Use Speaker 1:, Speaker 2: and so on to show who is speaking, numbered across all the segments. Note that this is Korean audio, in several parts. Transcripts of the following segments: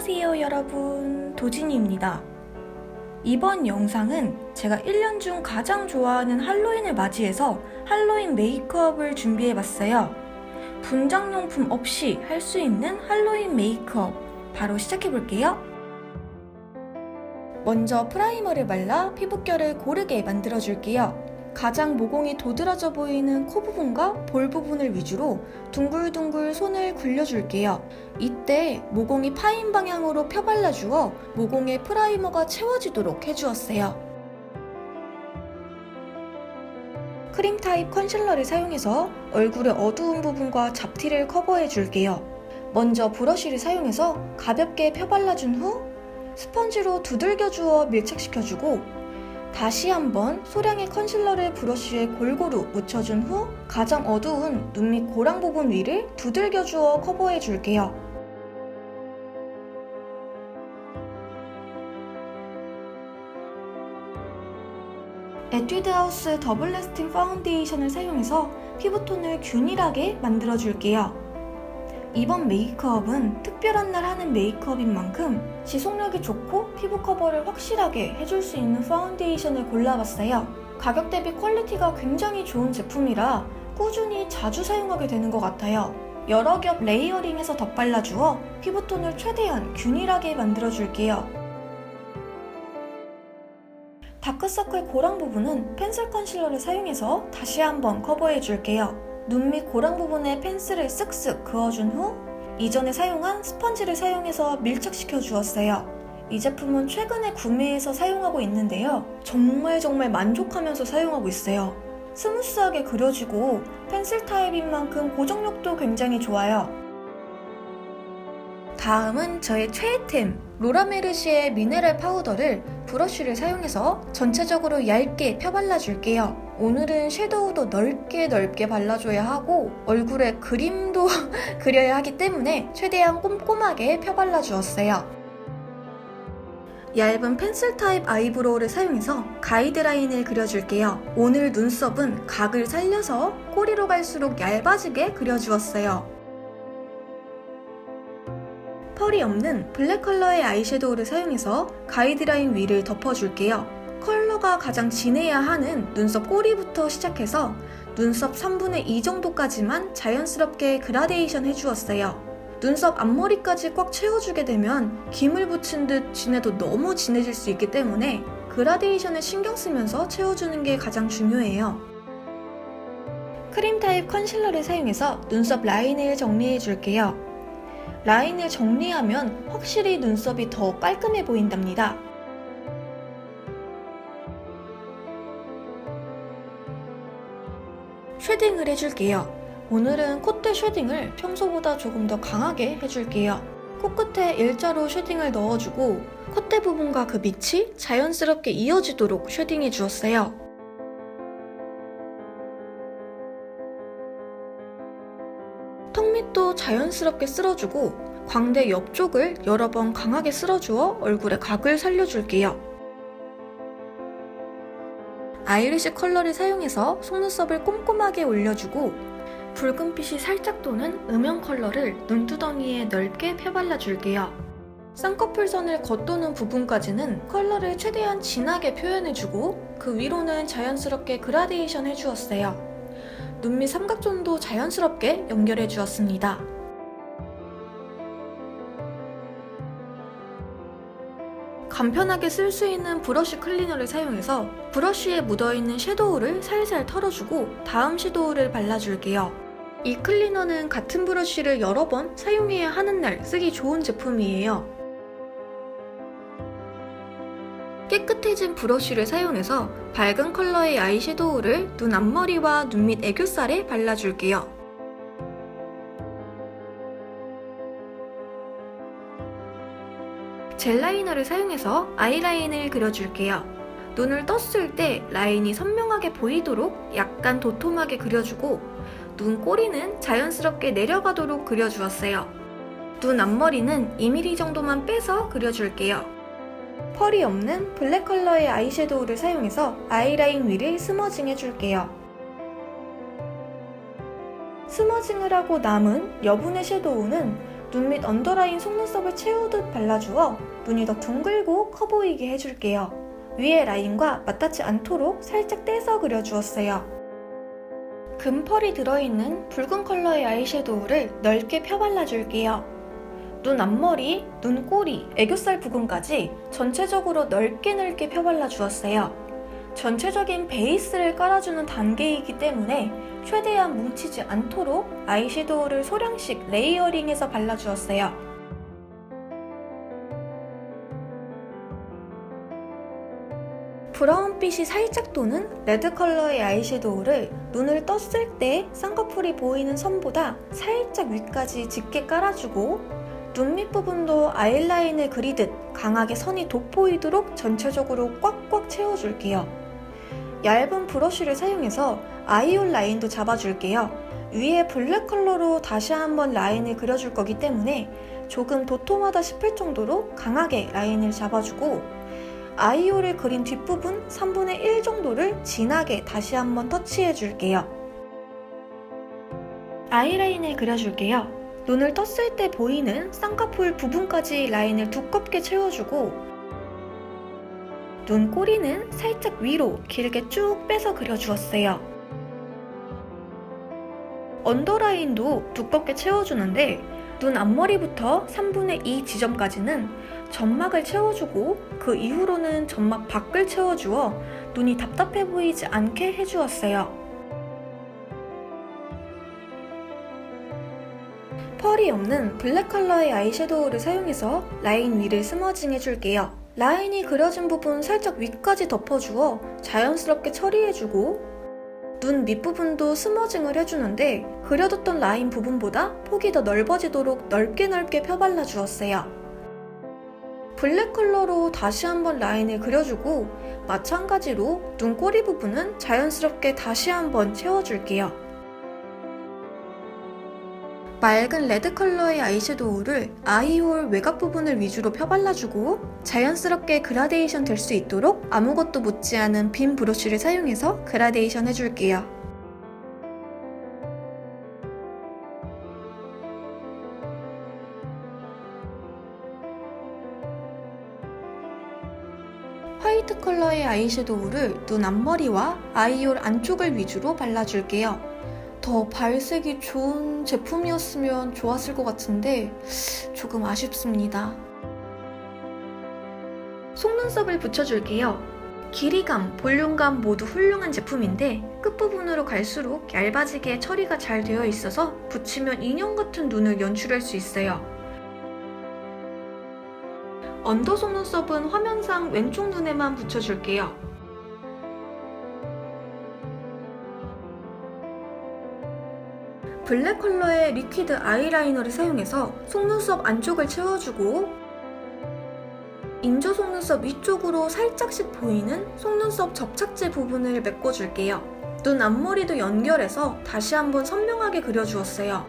Speaker 1: 안녕하세요 여러분, 도진이입니다. 이번 영상은 제가 1년 중 가장 좋아하는 할로윈을 맞이해서 할로윈 메이크업을 준비해봤어요. 분장용품 없이 할 수 있는 할로윈 메이크업 바로 시작해볼게요. 먼저 프라이머를 발라 피부결을 고르게 만들어줄게요. 가장 모공이 도드라져 보이는 코 부분과 볼 부분을 위주로 둥글둥글 손을 굴려줄게요. 이때 모공이 파인 방향으로 펴발라주어 모공에 프라이머가 채워지도록 해주었어요. 크림 타입 컨실러를 사용해서 얼굴의 어두운 부분과 잡티를 커버해줄게요. 먼저 브러쉬를 사용해서 가볍게 펴발라준 후 스펀지로 두들겨주어 밀착시켜주고 다시 한번 소량의 컨실러를 브러쉬에 골고루 묻혀준 후 가장 어두운 눈 밑 고랑 부분 위를 두들겨주어 커버해줄게요. 에뛰드하우스 더블 래스팅 파운데이션을 사용해서 피부톤을 균일하게 만들어줄게요. 이번 메이크업은 특별한 날 하는 메이크업인 만큼 지속력이 좋고 피부 커버를 확실하게 해줄 수 있는 파운데이션을 골라봤어요. 가격 대비 퀄리티가 굉장히 좋은 제품이라 꾸준히 자주 사용하게 되는 것 같아요. 여러 겹 레이어링해서 덧발라주어 피부톤을 최대한 균일하게 만들어줄게요. 다크서클 고랑 부분은 펜슬 컨실러를 사용해서 다시 한번 커버해줄게요. 눈 밑 고랑 부분에 펜슬을 쓱쓱 그어준 후 이전에 사용한 스펀지를 사용해서 밀착시켜 주었어요. 이 제품은 최근에 구매해서 사용하고 있는데요. 정말 만족하면서 사용하고 있어요. 스무스하게 그려지고 펜슬 타입인 만큼 고정력도 굉장히 좋아요. 다음은 저의 최애템 로라메르시의 미네랄 파우더를 브러쉬를 사용해서 전체적으로 얇게 펴발라줄게요. 오늘은 섀도우도 넓게 발라줘야 하고 얼굴에 그림도 그려야 하기 때문에 최대한 꼼꼼하게 펴발라주었어요. 얇은 펜슬 타입 아이브로우를 사용해서 가이드라인을 그려줄게요. 오늘 눈썹은 각을 살려서 꼬리로 갈수록 얇아지게 그려주었어요. 펄이 없는 블랙 컬러의 아이섀도우를 사용해서 가이드라인 위를 덮어줄게요. 컬러가 가장 진해야 하는 눈썹 꼬리부터 시작해서 눈썹 3분의 2 정도까지만 자연스럽게 그라데이션 해주었어요. 눈썹 앞머리까지 꽉 채워주게 되면 김을 붙인 듯 진해도 너무 진해질 수 있기 때문에 그라데이션을 신경 쓰면서 채워주는 게 가장 중요해요. 크림 타입 컨실러를 사용해서 눈썹 라인을 정리해줄게요. 라인을 정리하면 확실히 눈썹이 더 깔끔해 보인답니다. 쉐딩을 해줄게요. 오늘은 콧대 쉐딩을 평소보다 조금 더 강하게 해줄게요. 코끝에 일자로 쉐딩을 넣어주고 콧대 부분과 그 밑이 자연스럽게 이어지도록 쉐딩해 주었어요. 턱 밑도 자연스럽게 쓸어주고 광대 옆쪽을 여러 번 강하게 쓸어주어 얼굴에 각을 살려줄게요. 아이래쉬 컬러를 사용해서 속눈썹을 꼼꼼하게 올려주고 붉은빛이 살짝 도는 음영 컬러를 눈두덩이에 넓게 펴발라줄게요. 쌍꺼풀선을 겉도는 부분까지는 컬러를 최대한 진하게 표현해주고 그 위로는 자연스럽게 그라데이션 해주었어요. 눈 밑 삼각존도 자연스럽게 연결해 주었습니다. 간편하게 쓸 수 있는 브러쉬 클리너를 사용해서 브러쉬에 묻어있는 섀도우를 살살 털어주고 다음 섀도우를 발라줄게요. 이 클리너는 같은 브러쉬를 여러 번 사용해야 하는 날 쓰기 좋은 제품이에요. 깨끗해진 브러쉬를 사용해서 밝은 컬러의 아이섀도우를 눈 앞머리와 눈 밑 애교살에 발라줄게요. 젤 라이너를 사용해서 아이라인을 그려줄게요. 눈을 떴을 때 라인이 선명하게 보이도록 약간 도톰하게 그려주고 눈 꼬리는 자연스럽게 내려가도록 그려주었어요. 눈 앞머리는 2mm 정도만 빼서 그려줄게요. 펄이 없는 블랙 컬러의 아이섀도우를 사용해서 아이라인 위를 스머징 해줄게요. 스머징을 하고 남은 여분의 섀도우는 눈 밑 언더라인 속눈썹을 채우듯 발라주어 눈이 더 둥글고 커 보이게 해줄게요. 위의 라인과 맞닿지 않도록 살짝 떼서 그려주었어요. 금펄이 들어있는 붉은 컬러의 아이섀도우를 넓게 펴발라줄게요. 눈 앞머리, 눈꼬리, 애교살 부분까지 전체적으로 넓게 펴발라주었어요. 전체적인 베이스를 깔아주는 단계이기 때문에 최대한 뭉치지 않도록 아이섀도우를 소량씩 레이어링해서 발라주었어요. 브라운빛이 살짝 도는 레드 컬러의 아이섀도우를 눈을 떴을 때 쌍꺼풀이 보이는 선보다 살짝 위까지 짙게 깔아주고 눈 밑부분도 아이라인을 그리듯 강하게 선이 돋보이도록 전체적으로 꽉꽉 채워줄게요. 얇은 브러쉬를 사용해서 아이홀 라인도 잡아줄게요. 위에 블랙 컬러로 다시 한번 라인을 그려줄 거기 때문에 조금 도톰하다 싶을 정도로 강하게 라인을 잡아주고 아이홀을 그린 뒷부분 3분의 1 정도를 진하게 다시 한번 터치해줄게요. 아이라인을 그려줄게요. 눈을 떴을 때 보이는 쌍꺼풀 부분까지 라인을 두껍게 채워주고 눈꼬리는 살짝 위로 길게 쭉 빼서 그려주었어요. 언더라인도 두껍게 채워주는데 눈 앞머리부터 3분의 2 지점까지는 점막을 채워주고 그 이후로는 점막 밖을 채워주어 눈이 답답해 보이지 않게 해주었어요. 펄이 없는 블랙 컬러의 아이섀도우를 사용해서 라인 위를 스머징 해줄게요. 라인이 그려진 부분 살짝 위까지 덮어주어 자연스럽게 처리해주고 눈 밑부분도 스머징을 해주는데 그려뒀던 라인 부분보다 폭이 더 넓어지도록 넓게 펴발라주었어요. 블랙 컬러로 다시 한번 라인을 그려주고 마찬가지로 눈꼬리 부분은 자연스럽게 다시 한번 채워줄게요. 맑은 레드 컬러의 아이섀도우를 아이홀 외곽 부분을 위주로 펴발라주고 자연스럽게 그라데이션 될 수 있도록 아무것도 묻지 않은 빈 브러쉬를 사용해서 그라데이션 해줄게요. 화이트 컬러의 아이섀도우를 눈 앞머리와 아이홀 안쪽을 위주로 발라줄게요. 더 발색이 좋은 제품이었으면 좋았을 것 같은데 조금 아쉽습니다. 속눈썹을 붙여줄게요. 길이감, 볼륨감 모두 훌륭한 제품인데 끝부분으로 갈수록 얇아지게 처리가 잘 되어 있어서 붙이면 인형 같은 눈을 연출할 수 있어요. 언더 속눈썹은 화면상 왼쪽 눈에만 붙여줄게요. 블랙 컬러의 리퀴드 아이라이너를 사용해서 속눈썹 안쪽을 채워주고 인조 속눈썹 위쪽으로 살짝씩 보이는 속눈썹 접착제 부분을 메꿔줄게요. 눈 앞머리도 연결해서 다시 한번 선명하게 그려주었어요.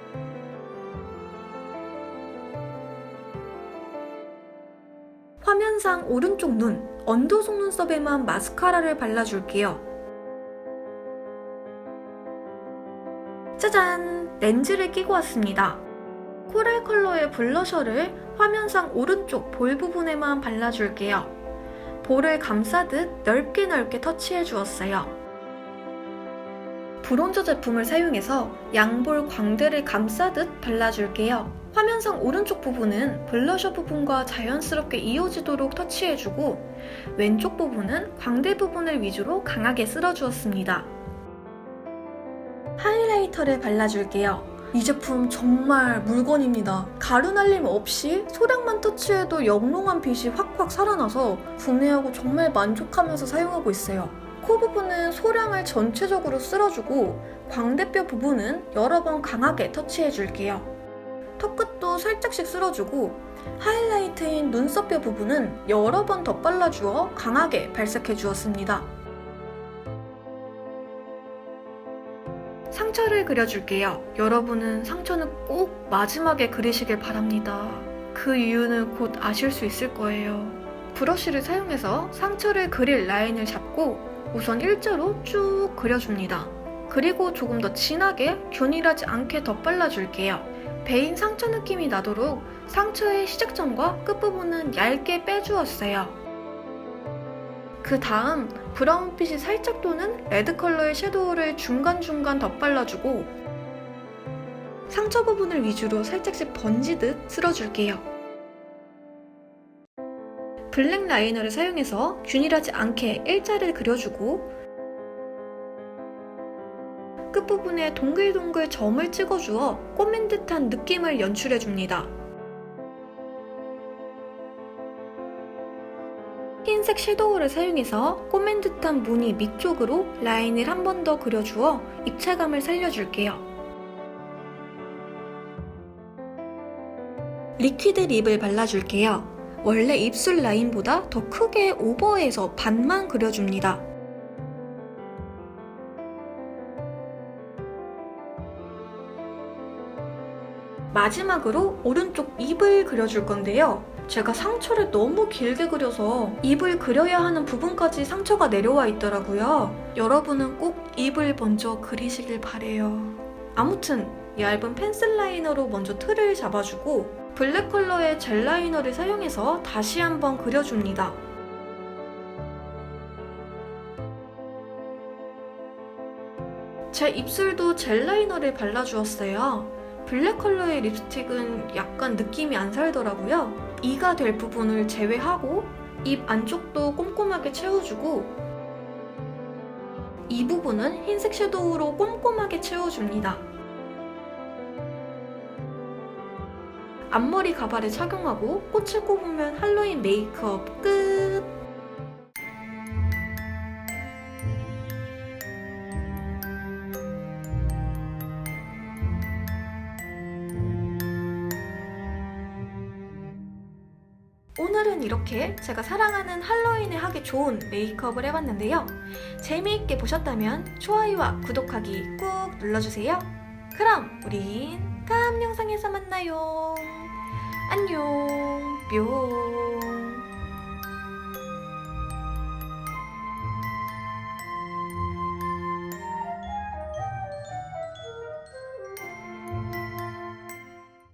Speaker 1: 화면상 오른쪽 눈, 언더 속눈썹에만 마스카라를 발라줄게요. 짜잔! 렌즈를 끼고 왔습니다. 코랄 컬러의 블러셔를 화면상 오른쪽 볼 부분에만 발라줄게요. 볼을 감싸듯 넓게 터치해 주었어요. 브론저 제품을 사용해서 양볼 광대를 감싸듯 발라줄게요. 화면상 오른쪽 부분은 블러셔 부분과 자연스럽게 이어지도록 터치해주고 왼쪽 부분은 광대 부분을 위주로 강하게 쓸어주었습니다. 하이라이터를 발라줄게요. 이 제품 정말 물건입니다. 가루 날림 없이 소량만 터치해도 영롱한 빛이 확확 살아나서 구매하고 정말 만족하면서 사용하고 있어요. 코 부분은 소량을 전체적으로 쓸어주고 광대뼈 부분은 여러 번 강하게 터치해줄게요. 턱끝도 살짝씩 쓸어주고 하이라이트인 눈썹뼈 부분은 여러 번 덧발라주어 강하게 발색해주었습니다. 상처를 그려줄게요. 여러분은 상처는 꼭 마지막에 그리시길 바랍니다. 그 이유는 곧 아실 수 있을 거예요. 브러쉬를 사용해서 상처를 그릴 라인을 잡고 우선 일자로 쭉 그려줍니다. 그리고 조금 더 진하게 균일하지 않게 덧발라줄게요. 베인 상처 느낌이 나도록 상처의 시작점과 끝부분은 얇게 빼주었어요. 그 다음 브라운빛이 살짝 도는 레드 컬러의 섀도우를 중간중간 덧발라주고 상처 부분을 위주로 살짝씩 번지듯 쓸어줄게요. 블랙 라이너를 사용해서 균일하지 않게 일자를 그려주고 끝부분에 동글동글 점을 찍어주어 꼬맨 듯한 느낌을 연출해줍니다. 흰색 섀도우를 사용해서 꼬맨 듯한 무늬 밑쪽으로 라인을 한 번 더 그려주어 입체감을 살려줄게요. 리퀴드 립을 발라줄게요. 원래 입술 라인보다 더 크게 오버해서 반만 그려줍니다. 마지막으로 오른쪽 입을 그려줄 건데요. 제가 상처를 너무 길게 그려서 입을 그려야 하는 부분까지 상처가 내려와 있더라고요. 여러분은 꼭 입을 먼저 그리시길 바래요. 아무튼 얇은 펜슬 라이너로 먼저 틀을 잡아주고 블랙 컬러의 젤 라이너를 사용해서 다시 한번 그려줍니다. 제 입술도 젤 라이너를 발라주었어요. 블랙 컬러의 립스틱은 약간 느낌이 안 살더라고요. 이가 될 부분을 제외하고 입 안쪽도 꼼꼼하게 채워주고 이 부분은 흰색 섀도우로 꼼꼼하게 채워줍니다. 앞머리 가발을 착용하고 꽃을 꼽으면 할로윈 메이크업 끝! 오늘은 이렇게 제가 사랑하는 할로윈에 하기 좋은 메이크업을 해봤는데요. 재미있게 보셨다면 좋아요와 구독하기 꾹 눌러주세요. 그럼 우린 다음 영상에서 만나요. 안녕 뿅.